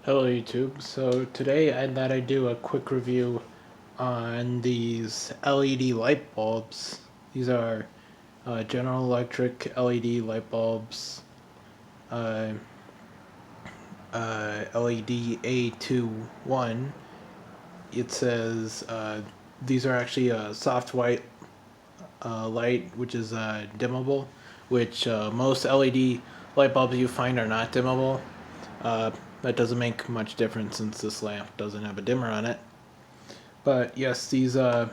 Hello YouTube. So today I thought I'd do a quick review on these LED light bulbs. These are General Electric LED light bulbs, uh, LED A21. It says these are actually a soft white light, which is dimmable, which most LED light bulbs you find are not dimmable. That doesn't make much difference since this lamp doesn't have a dimmer on it. But yes, these LED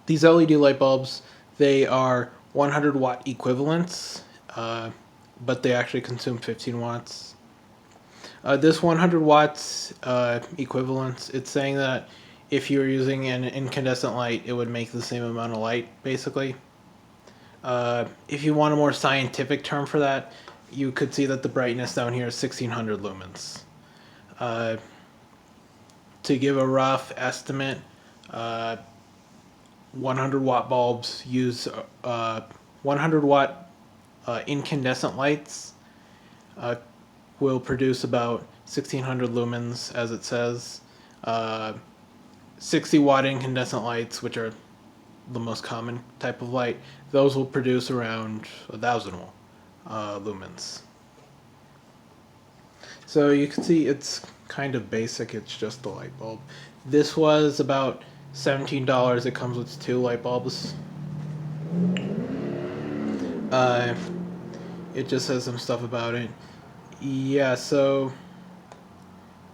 light bulbs, they are 100 watt equivalents, but they actually consume 15 watts. This 100 watts equivalence, it's saying that if you were using an incandescent light, it would make the same amount of light, basically. If you want a more scientific term for that, you could see that the brightness down here is 1600 lumens. To give a rough estimate, 100 watt bulbs use 100 watt incandescent lights will produce about 1600 lumens, as it says. 60 watt incandescent lights, which are the most common type of light, those will produce around 1000 lumens. So you can see it's kind of basic, it's just a light bulb. This was about $17. It comes with two light bulbs. Uh, it just says some stuff about it. Yeah, so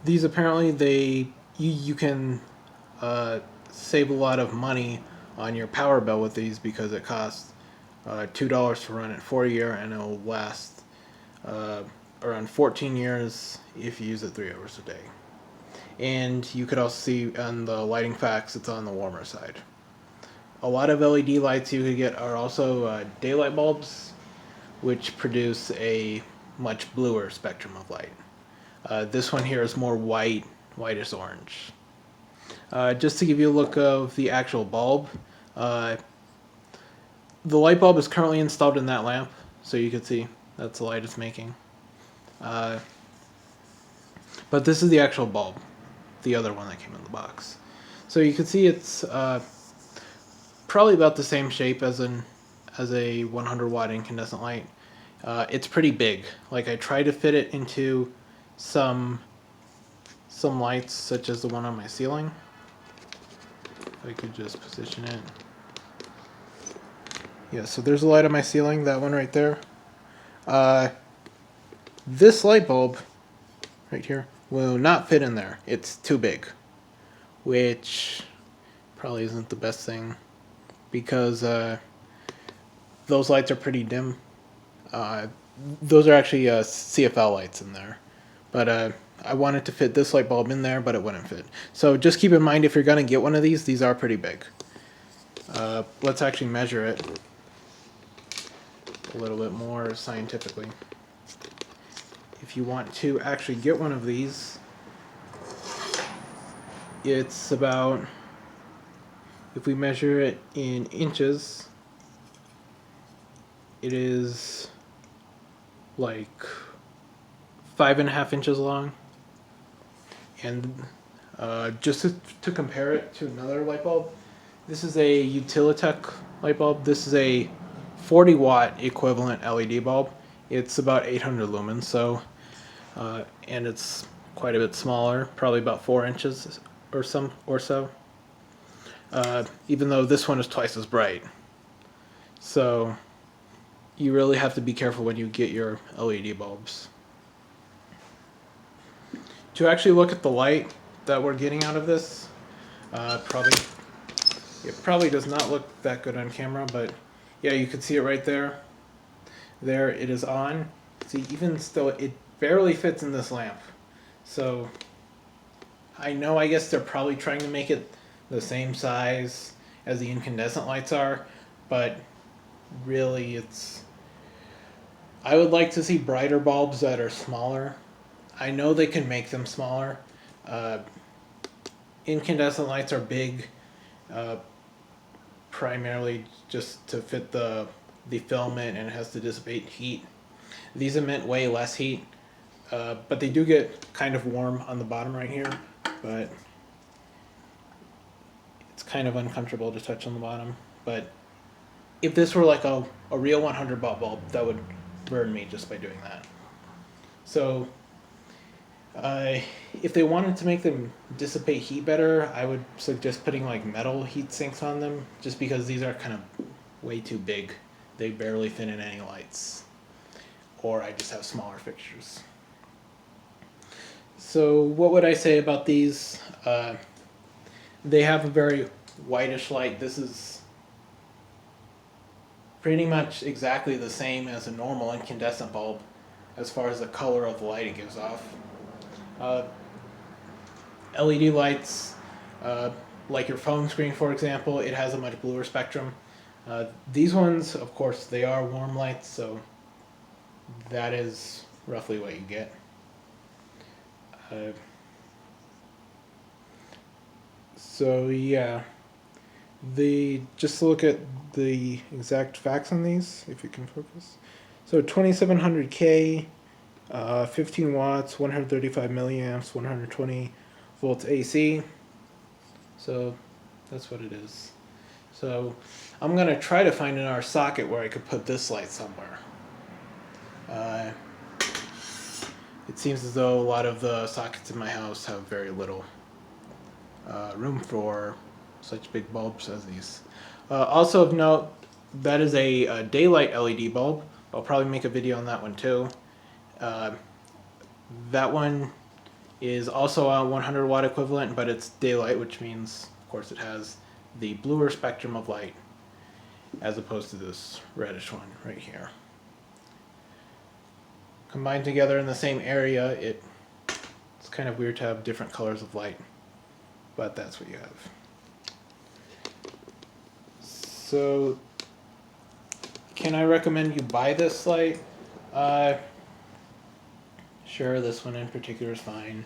these apparently you can save a lot of money on your power bill with these because it costs $2 to run it for a year, and it will last around 14 years if you use it 3 hours a day. And you could also see on the lighting facts, it's on the warmer side. A lot of LED lights you could get are also daylight bulbs, which produce a much bluer spectrum of light. This one here is more whitish orange. Just to give you a look of the actual bulb, the light bulb is currently installed in that lamp, so you can see that's the light it's making. But this is the actual bulb, the other one that came in the box. So you can see it's probably about the same shape as a 100 watt incandescent light. It's pretty big. Like, I tried to fit it into some lights, such as the one on my ceiling. If I could just position it. Yeah, so there's a light on my ceiling, that one right there. This light bulb right here will not fit in there. It's too big, which probably isn't the best thing because those lights are pretty dim. Those are actually CFL lights in there, but I wanted to fit this light bulb in there, but it wouldn't fit. So just keep in mind, if you're going to get one of these are pretty big. Let's actually measure it a little bit more scientifically. If you want to actually get one of these, it's about, if we measure it in inches, it is like 5.5 inches long. And just to compare it to another light bulb, this is a Utilitech light bulb. This is a 40 watt equivalent LED bulb. It's about 800 lumens, so and it's quite a bit smaller, probably about 4 inches or so. Even though this one is twice as bright. So you really have to be careful when you get your LED bulbs. To actually look at the light that we're getting out of this, it probably does not look that good on camera, but yeah, you can see it right there. There, it is on. See, even still, it barely fits in this lamp. So I know, I guess they're probably trying to make it the same size as the incandescent lights are, but really I would like to see brighter bulbs that are smaller. I know they can make them smaller. Incandescent lights are big, primarily just to fit the filament, and it has to dissipate heat. These emit way less heat. but they do get kind of warm on the bottom right here, but it's kind of uncomfortable to touch on the bottom. But if this were like a real 100 watt bulb, that would burn me just by doing that. So if they wanted to make them dissipate heat better, I would suggest putting like metal heat sinks on them, just because these are kind of way too big. They barely fit in any lights. Or I just have smaller fixtures. So what would I say about these? They have a very whitish light. This is pretty much exactly the same as a normal incandescent bulb as far as the color of the light it gives off. LED lights, like your phone screen for example, it has a much bluer spectrum. These ones, of course, they are warm lights, so that is roughly what you get. So yeah, just to look at the exact facts on these, if you can focus. So 2700K, 15 watts, 135 milliamps, 120 volts AC. So that's what it is. So I'm gonna try to find our socket where I could put this light somewhere. It seems as though a lot of the sockets in my house have very little room for such big bulbs as these. Also of note, that is a daylight LED bulb. I'll probably make a video on that one too. That one is also a 100 watt equivalent, but it's daylight, which means, of course, it has the bluer spectrum of light as opposed to this reddish one right here. Combined together in the same area, it's kind of weird to have different colors of light, but that's what you have. So, can I recommend you buy this light? Sure, this one in particular is fine.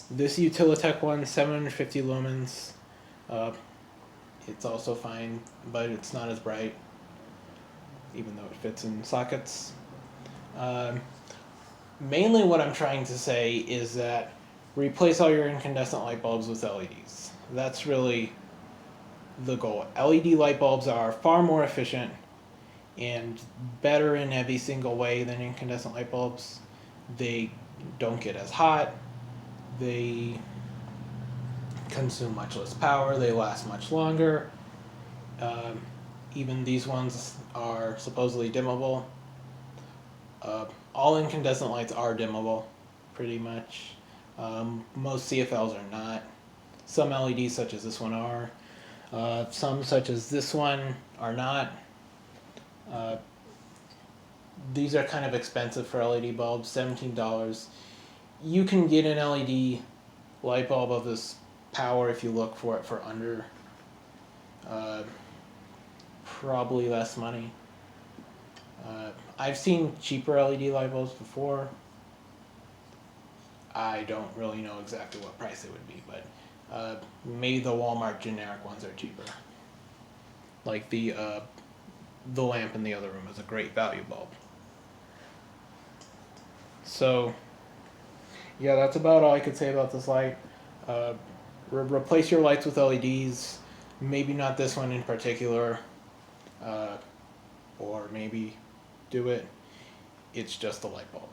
This Utilitech one, 750 lumens. It's also fine, but it's not as bright, even though it fits in sockets. Mainly what I'm trying to say is that replace all your incandescent light bulbs with LEDs. That's really the goal. LED light bulbs are far more efficient and better in every single way than incandescent light bulbs. They don't get as hot, they consume much less power, they last much longer. Even these ones are supposedly dimmable. All incandescent lights are dimmable, pretty much. Most CFLs are not. Some LEDs such as this one are. Some such as this one are not. These are kind of expensive for LED bulbs, $17. You can get an LED light bulb of this power if you look for it for under probably less money. I've seen cheaper LED light bulbs before. I don't really know exactly what price it would be, but maybe the Walmart generic ones are cheaper. Like the lamp in the other room is a great value bulb. So yeah, that's about all I could say about this light. Replace your lights with LEDs. Maybe not this one in particular, or maybe do it. It's just a light bulb.